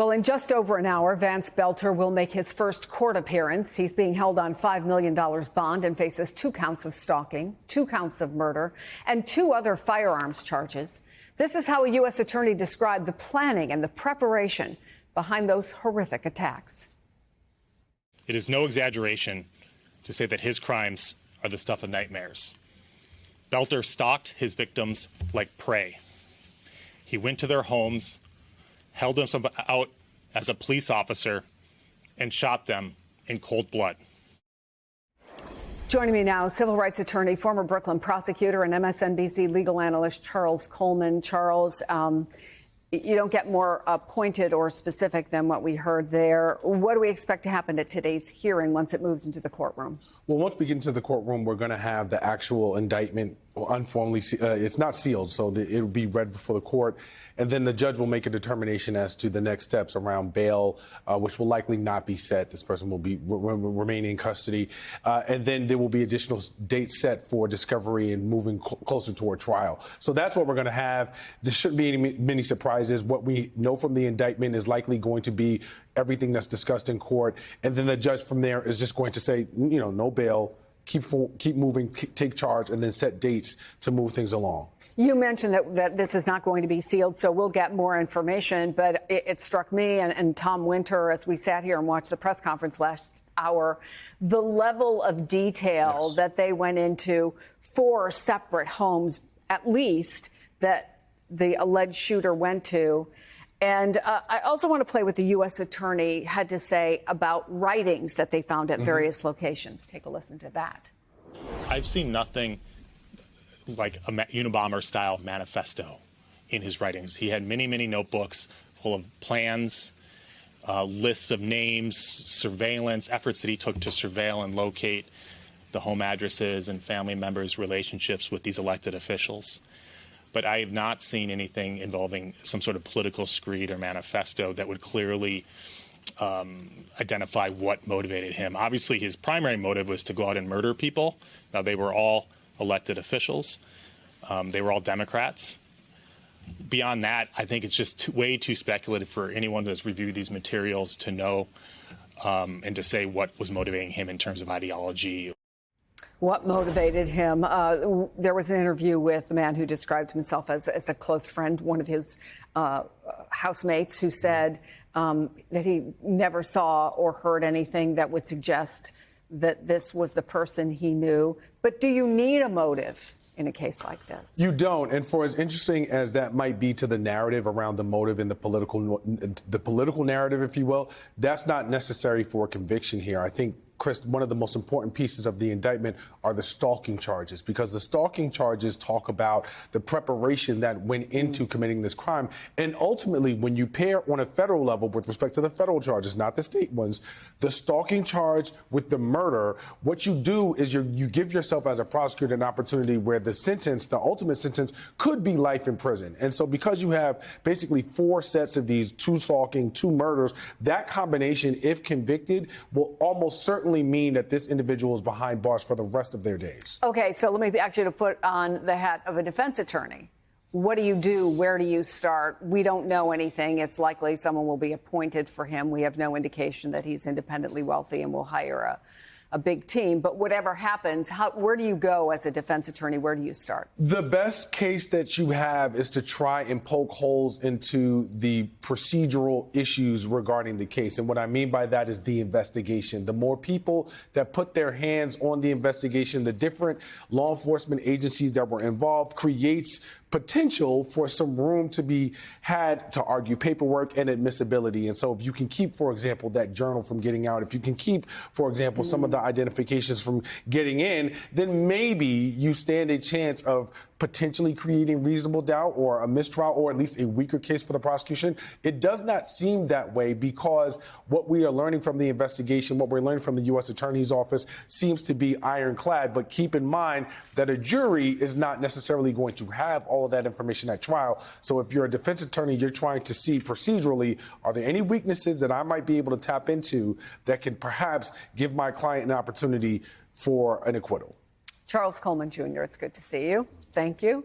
Well, in just over an hour, Vance Belter will make his first court appearance. He's being held on $5 million bond and faces 2 counts of stalking, 2 counts of murder, and 2 other firearms charges. This is how a U.S. attorney described the planning and the preparation behind those horrific attacks. It is no exaggeration to say that his crimes are the stuff of nightmares. Belter stalked his victims like prey. He went to their homes, held them out as a police officer, and shot them in cold blood. Joining me now, civil rights attorney, former Brooklyn prosecutor, and MSNBC legal analyst Charles Coleman. Charles, you don't get more pointed or specific than what we heard there. What do we expect to happen at today's hearing once it moves into the courtroom? Well, once we get into the courtroom, we're going to have the actual indictment unformally. It's not sealed, so it will be read before the court. And then the judge will make a determination as to the next steps around bail, which will likely not be set. This person will be remain in custody. And then there will be additional dates set for discovery and moving closer toward trial. So that's what we're going to have. There shouldn't be many surprises. What we know from the indictment is likely going to be everything that's discussed in court. And then the judge from there is just going to say, no bail, keep moving, take charge, and then set dates to move things along. You mentioned that this is not going to be sealed, so we'll get more information. But it struck me and Tom Winter, as we sat here and watched the press conference last hour, the level of detail that they went into 4 separate homes, at least, that the alleged shooter went to. And I also want to play what the U.S. attorney had to say about writings that they found at various locations. Take a listen to that. I've seen nothing like a Unabomber-style manifesto in his writings. He had many, many notebooks full of plans, lists of names, surveillance, efforts that he took to surveil and locate the home addresses and family members' relationships with these elected officials. But I have not seen anything involving some sort of political screed or manifesto that would clearly identify what motivated him. Obviously, his primary motive was to go out and murder people. Now, they were all elected officials. They were all Democrats. Beyond that, I think it's just way too speculative for anyone that's reviewed these materials to know and to say what was motivating him in terms of ideology. What motivated him? There was an interview with a man who described himself as a close friend, one of his housemates, who said that he never saw or heard anything that would suggest that this was the person he knew. But do you need a motive in a case like this? You don't. And for as interesting as that might be to the narrative around the motive and the political narrative, if you will, that's not necessary for a conviction here. I think, Chris, one of the most important pieces of the indictment are the stalking charges, because the stalking charges talk about the preparation that went into committing this crime. And ultimately, when you pair on a federal level with respect to the federal charges, not the state ones, the stalking charge with the murder, what you do is you give yourself as a prosecutor an opportunity where the sentence, the ultimate sentence, could be life in prison. And so because you have basically 4 sets of these, 2 stalking, 2 murders, that combination, if convicted, will almost certainly mean that this individual is behind bars for the rest of their days. Okay, so let me ask you to put on the hat of a defense attorney. What do you do? Where do you start? We don't know anything. It's likely someone will be appointed for him. We have no indication that he's independently wealthy and will hire a big team. But whatever happens, where do you go as a defense attorney? Where do you start? The best case that you have is to try and poke holes into the procedural issues regarding the case. And what I mean by that is the investigation. The more people that put their hands on the investigation, the different law enforcement agencies that were involved, creates potential for some room to be had to argue paperwork and admissibility. And so if you can keep, for example, that journal from getting out, if you can keep, for example, some of the identifications from getting in, then maybe you stand a chance of potentially creating reasonable doubt or a mistrial or at least a weaker case for the prosecution. It does not seem that way, because what we are learning from the investigation, what we're learning from the U.S. Attorney's Office seems to be ironclad. But keep in mind that a jury is not necessarily going to have all of that information at trial. So if you're a defense attorney, you're trying to see procedurally, are there any weaknesses that I might be able to tap into that can perhaps give my client an opportunity for an acquittal? Charles Coleman, Jr., it's good to see you. Thank you.